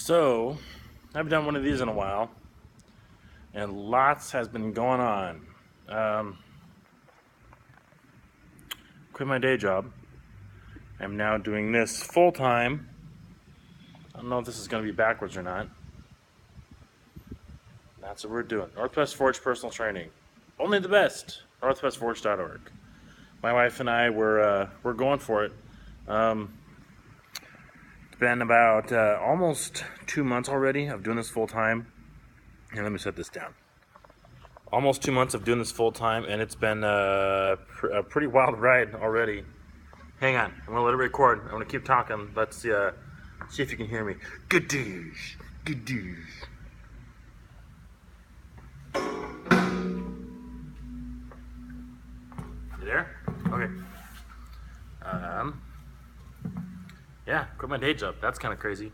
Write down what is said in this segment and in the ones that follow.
So, I've done one of these in a while, and lots has been going on. Um, Quit my day job. I'm now doing this full time. I don't know if this is going to be backwards or not. That's what we're doing. Northwest Forge Personal Training. Only the best. NorthwestForge.org. My wife and I we're going for it. It's been about almost 2 months already of doing this full time. And let me set this down. Almost 2 months of doing this full time, and it's been a pretty wild ride already. Hang on, I'm gonna let it record. I'm gonna keep talking. Let's see if you can hear me. Good douche, good douche. You there? Okay. Yeah, quit my day job. That's kind of crazy.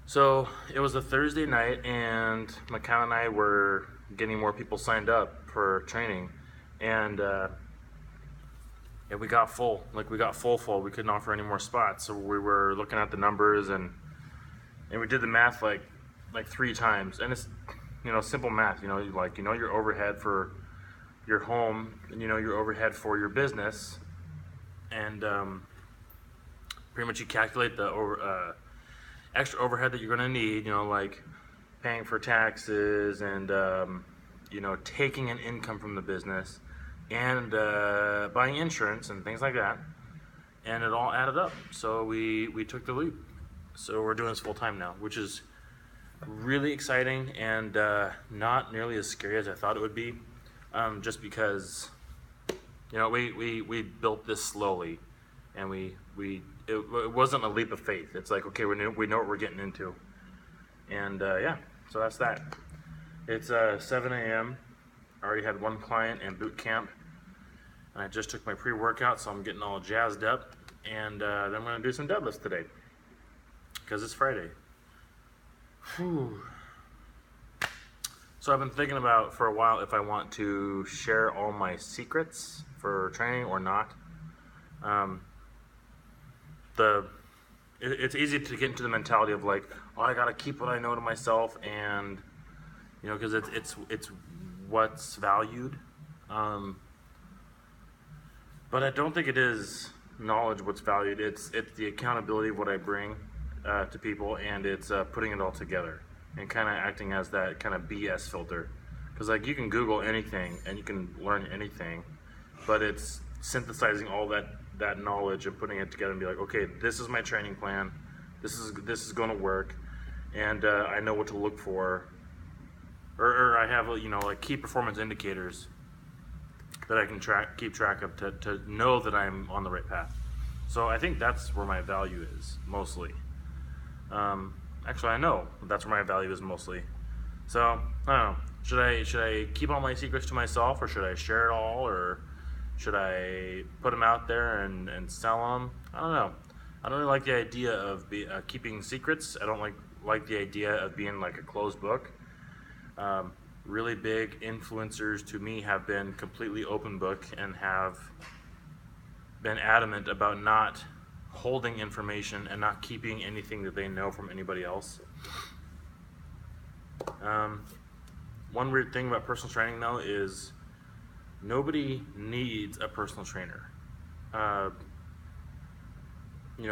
So it was a Thursday night, and McCann and I were getting more people signed up for training, and we got full. Like, we got full. We couldn't offer any more spots, so we were looking at the numbers, and we did the math like 3 times, and it's simple math. Your overhead for your home, and your overhead for your business, and pretty much you calculate the extra overhead that you're going to need, like paying for taxes and, taking an income from the business and buying insurance and things like that. And it all added up. So we took the leap. So we're doing this full time now, which is really exciting and not nearly as scary as I thought it would be. Just because, we built this slowly, and it wasn't a leap of faith. It's like, okay, we know what we're getting into, and so that's that. It's 7 a.m. I already had 1 client in boot camp, and I just took my pre-workout, so I'm getting all jazzed up, and then I'm gonna do some deadlifts today because it's Friday. Whew. So I've been thinking about for a while if I want to share all my secrets for training or not. It's easy to get into the mentality of like, oh, I gotta keep what I know to myself, and because it's what's valued. But I don't think it is knowledge what's valued. It's the accountability of what I bring to people, and it's putting it all together and kind of acting as that kind of BS filter. Because like, you can Google anything and you can learn anything, but it's synthesizing all that knowledge and putting it together and be like, okay, this is my training plan, this is going to work, and I know what to look for, or I have like key performance indicators that I can keep track of to know that I'm on the right path. So I think that's where my value is mostly. Actually, I know that's where my value is mostly. So I don't know. Should I keep all my secrets to myself, or should I share it all, or should I put them out there and sell them? I don't know. I don't really like the idea of keeping secrets. I don't like the idea of being like a closed book. Really big influencers to me have been completely open book and have been adamant about not holding information and not keeping anything that they know from anybody else. One weird thing about personal training though is nobody needs a personal trainer.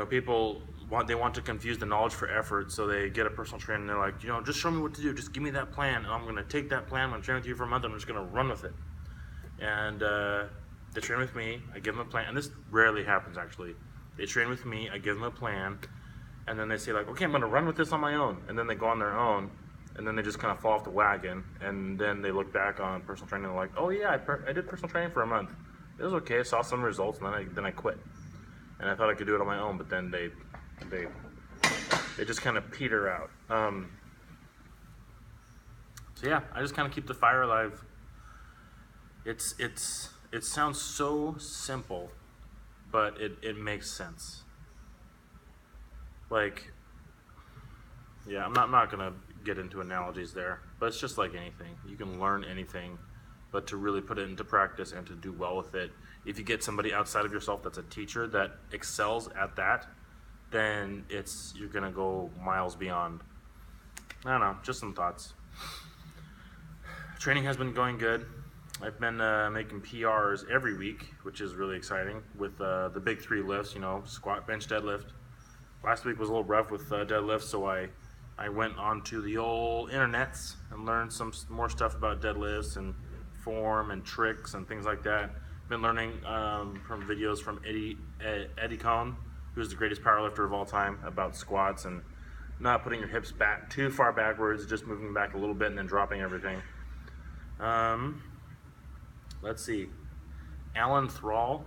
People want to confuse the knowledge for effort, so they get a personal trainer and they're like, just show me what to do, just give me that plan, and I'm going to take that plan, I'm going to train with you for a month, and I'm just going to run with it. And they train with me, I give them a plan, and this rarely happens actually. They train with me, I give them a plan, and then they say like, okay, I'm going to run with this on my own, and then they go on their own, and then they just kind of fall off the wagon, and then they look back on personal training and they're like, oh yeah, I did personal training for a month. It was okay, I saw some results, and then I quit. And I thought I could do it on my own, but then they just kind of peter out. So yeah, I just kind of keep the fire alive. It sounds so simple, but it makes sense. Like, yeah, I'm not gonna get into analogies there, but it's just like anything. You can learn anything, but to really put it into practice and to do well with it, if you get somebody outside of yourself that's a teacher that excels at that, then you're gonna go miles beyond. I don't know, just some thoughts. Training has been going good. I've been making PRs every week, which is really exciting with the big 3 lifts, squat, bench, deadlift. Last week was a little rough with deadlift, so I went onto the old internets and learned some more stuff about deadlifts and form and tricks and things like that. Been learning from videos from Eddie Cohn, who's the greatest powerlifter of all time, about squats and not putting your hips back too far backwards, just moving back a little bit and then dropping everything. Let's see. Alan Thrall,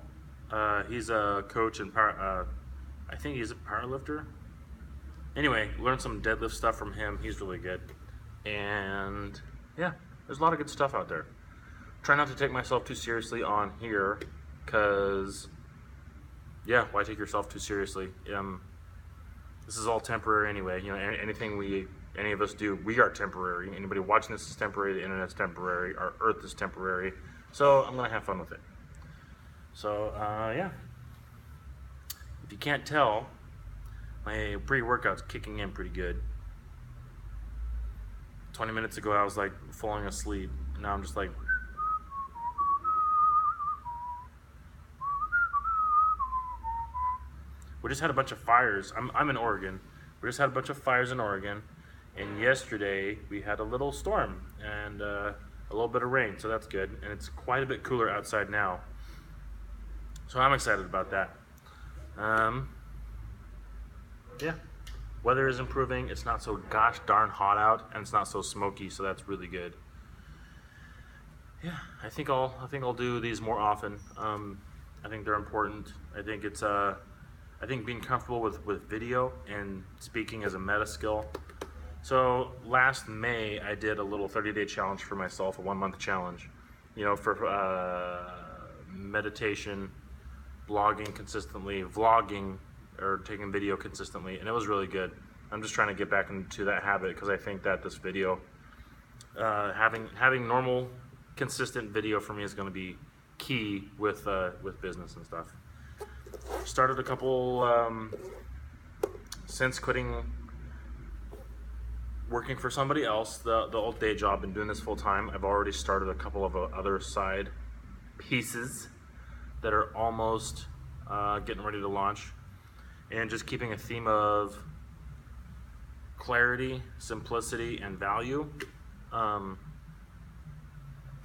he's a coach and I think he's a powerlifter. Anyway, learned some deadlift stuff from him. He's really good. And yeah, there's a lot of good stuff out there. Try not to take myself too seriously on here, because yeah, why take yourself too seriously? This is all temporary anyway. Anything any of us do, we are temporary. Anybody watching this is temporary. The internet's temporary. Our earth is temporary. So I'm gonna have fun with it. So yeah. If you can't tell, my pre-workout's kicking in pretty good. 20 minutes ago I was like falling asleep. Now I'm just like, we just had a bunch of fires. I'm in Oregon. We just had a bunch of fires in Oregon, and yesterday we had a little storm and a little bit of rain, so that's good. And it's quite a bit cooler outside now, so I'm excited about that. Yeah, weather is improving. It's not so gosh darn hot out, and it's not so smoky, so that's really good. Yeah, I think I'll do these more often. I think they're important. I think it's I think being comfortable with video and speaking as a meta skill. So last May I did a little 30-day challenge for myself, a 1-month challenge, for meditation, blogging consistently, vlogging, or taking video consistently, and it was really good. I'm just trying to get back into that habit, because I think that this video, having normal, consistent video for me is going to be key with business and stuff. Started a couple since quitting working for somebody else, the old day job, and doing this full time. I've already started a couple of other side pieces that are almost getting ready to launch, and just keeping a theme of clarity, simplicity, and value.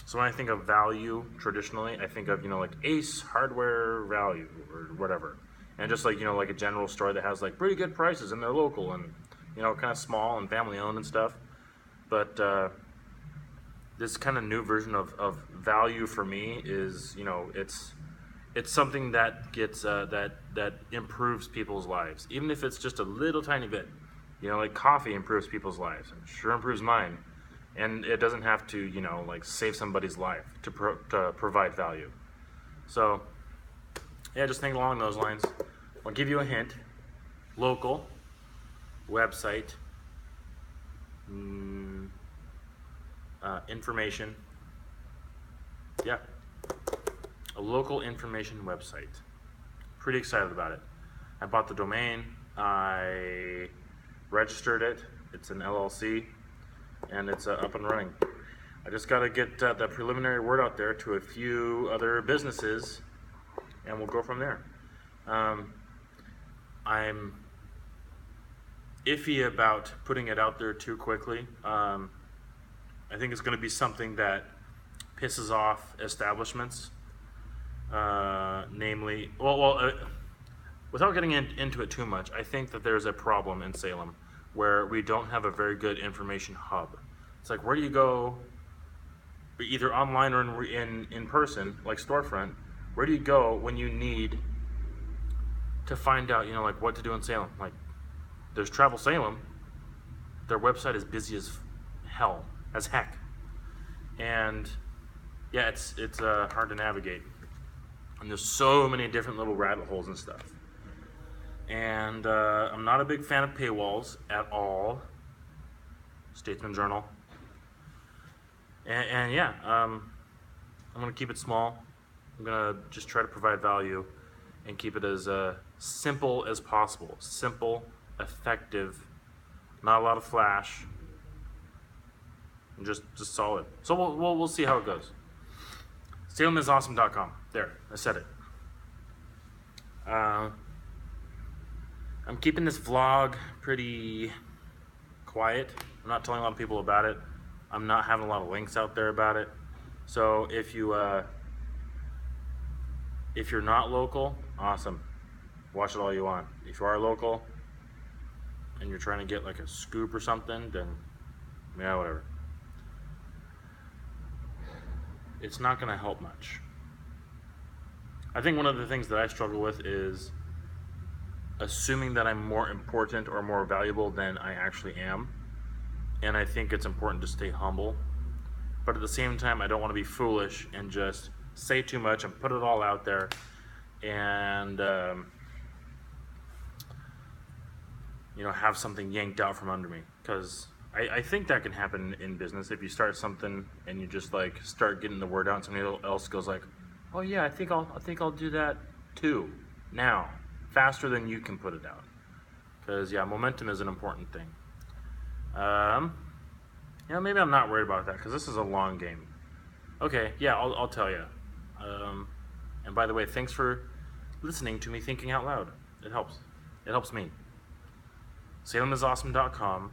So when I think of value, traditionally, I think of, like Ace Hardware Value or whatever. And just like, like a general store that has like pretty good prices and they're local and, kind of small and family owned and stuff. But this kind of new version of value for me is, it's something that gets, that improves people's lives. Even if it's just a little tiny bit, like coffee improves people's lives. It sure improves mine. And it doesn't have to, like save somebody's life to provide value. So, yeah, just think along those lines. I'll give you a hint. Local, website, information. Yeah, a local information website. Pretty excited about it. I bought the domain. I registered it. It's an LLC. And it's up and running. I just got to get the preliminary word out there to a few other businesses, and we'll go from there. I'm iffy about putting it out there too quickly. I think it's going to be something that pisses off establishments, namely, without getting into it too much, I think that there's a problem in Salem where we don't have a very good information hub. It's like, where do you go, either online or in person, like storefront, where do you go when you need to find out, like what to do in Salem? Like, there's Travel Salem. Their website is busy as heck. And yeah, it's hard to navigate. And there's so many different little rabbit holes and stuff. And I'm not a big fan of paywalls at all. Statesman Journal. And yeah, I'm going to keep it small. I'm going to just try to provide value and keep it as simple as possible. Simple, effective, not a lot of flash, and just solid. So we'll see how it goes. SalemIsAwesome.com. There, I said it. I'm keeping this vlog pretty quiet. I'm not telling a lot of people about it. I'm not having a lot of links out there about it. So if you're not local, awesome. Watch it all you want. If you are local and you're trying to get like a scoop or something, then yeah, whatever. It's not going to help much. I think one of the things that I struggle with is assuming that I'm more important or more valuable than I actually am. And I think it's important to stay humble. But at the same time, I don't want to be foolish and just say too much and put it all out there and have something yanked out from under me. Because I think that can happen in business. If you start something and you just like start getting the word out, and somebody else goes like, "Oh yeah, I think I'll do that too now, faster than you can put it out." Because yeah, momentum is an important thing. Maybe I'm not worried about that because this is a long game. Okay, yeah, I'll tell you. And by the way, thanks for listening to me thinking out loud. It helps. It helps me. SalemIsAwesome.com,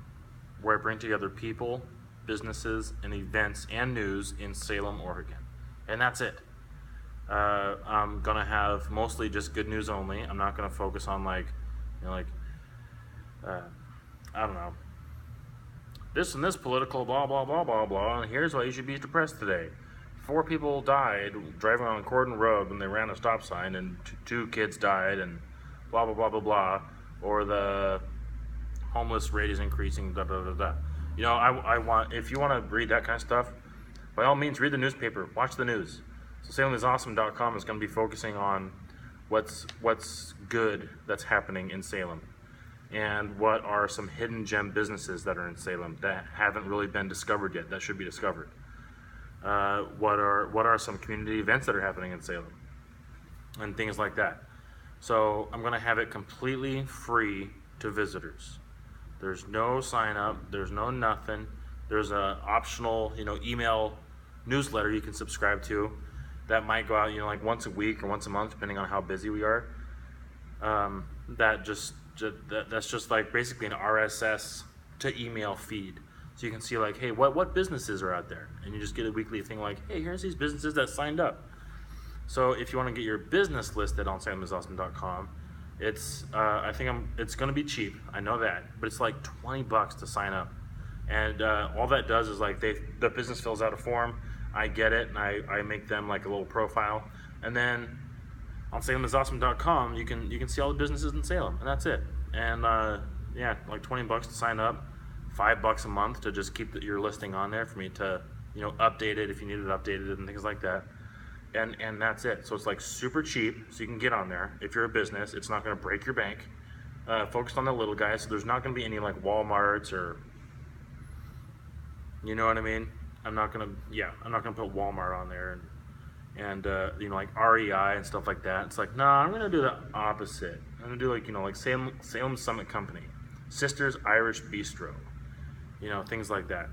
where I bring together people, businesses, and events and news in Salem, Oregon. And that's it. I'm gonna have mostly just good news only. I'm not gonna focus on I don't know, this and this political blah blah blah blah blah, and here's why you should be depressed today. 4 people died driving on Cordon Road when they ran a stop sign, and 2 kids died, and blah blah blah blah blah. Or the homeless rate is increasing, da da da da. I want, if you want to read that kind of stuff, by all means read the newspaper, watch the news. So SalemIsAwesome.com is going to be focusing on what's good that's happening in Salem, and what are some hidden gem businesses that are in Salem that haven't really been discovered yet, that should be discovered. What are some community events that are happening in Salem, and things like that. So I'm going to have it completely free to visitors. There's no sign up, there's no nothing. There's a optional, email newsletter you can subscribe to that might go out, like once a week or once a month, depending on how busy we are. That's just like basically an RSS to email feed. So you can see like, hey, what businesses are out there? And you just get a weekly thing like, hey, here's these businesses that signed up. So if you want to get your business listed on SalemIsAwesome.com, it's it's going to be cheap. I know that, but it's like $20 to sign up. And all that does is like the business fills out a form. I get it, and I make them like a little profile, and then on SalemIsAwesome.com you can see all the businesses in Salem, and that's it. And like $20 to sign up, $5 a month to just keep your listing on there for me to update it if you need it updated and things like that. And that's it. So it's like super cheap, so you can get on there. If you're a business, it's not going to break your bank. Focused on the little guys, so there's not going to be any like Walmarts or, you know what I mean? I'm not gonna put Walmart on there and like REI and stuff like that. It's like, no, I'm gonna do the opposite. I'm gonna do like Salem Summit Company, Sisters Irish Bistro, things like that.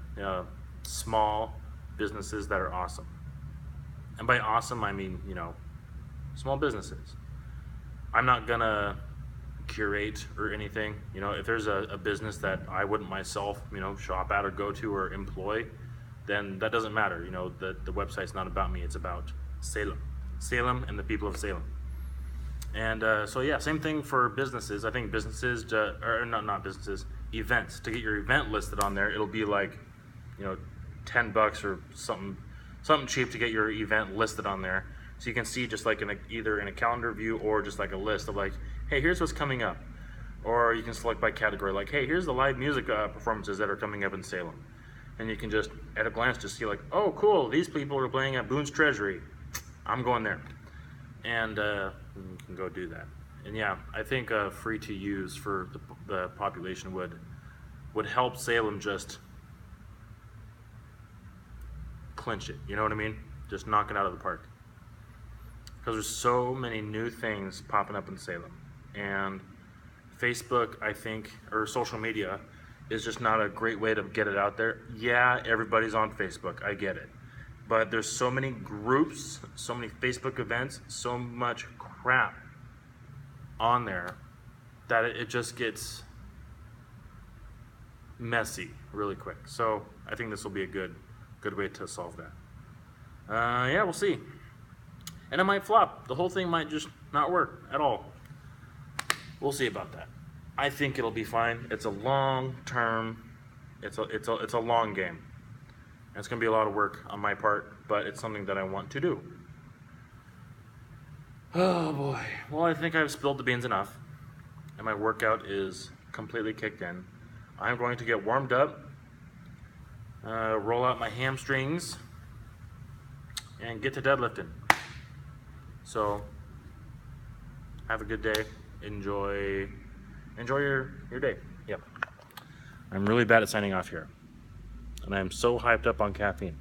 Small businesses that are awesome. And by awesome, I mean small businesses. I'm not gonna curate or anything. If there's a business that I wouldn't myself shop at or go to or employ, then that doesn't matter. The website's not about me, it's about Salem and the people of Salem. And so yeah, same thing for businesses. I think businesses, not businesses, events, to get your event listed on there, it'll be like $10 or something cheap to get your event listed on there. So you can see just like either in a calendar view or just like a list of like, hey, here's what's coming up. Or you can select by category, like, hey, here's the live music performances that are coming up in Salem. And you can just, at a glance, just see like, oh, cool, these people are playing at Boone's Treasury. I'm going there. And you can go do that. And yeah, I think free to use for the population would help Salem just clinch it. You know what I mean? Just knock it out of the park. Because there's so many new things popping up in Salem. and Facebook, I think, or social media, is just not a great way to get it out there. Yeah, everybody's on Facebook, I get it. But there's so many groups, so many Facebook events, so much crap on there that it just gets messy really quick. So I think this will be a good way to solve that. Yeah, we'll see. And it might flop. The whole thing might just not work at all. We'll see about that. I think it'll be fine. It's a long term. It's a long game. And it's gonna be a lot of work on my part, but it's something that I want to do. Oh boy. Well, I think I've spilled the beans enough, and my workout is completely kicked in. I'm going to get warmed up, roll out my hamstrings, and get to deadlifting. So, have a good day. Enjoy your day. Yep. I'm really bad at signing off here, and I'm so hyped up on caffeine.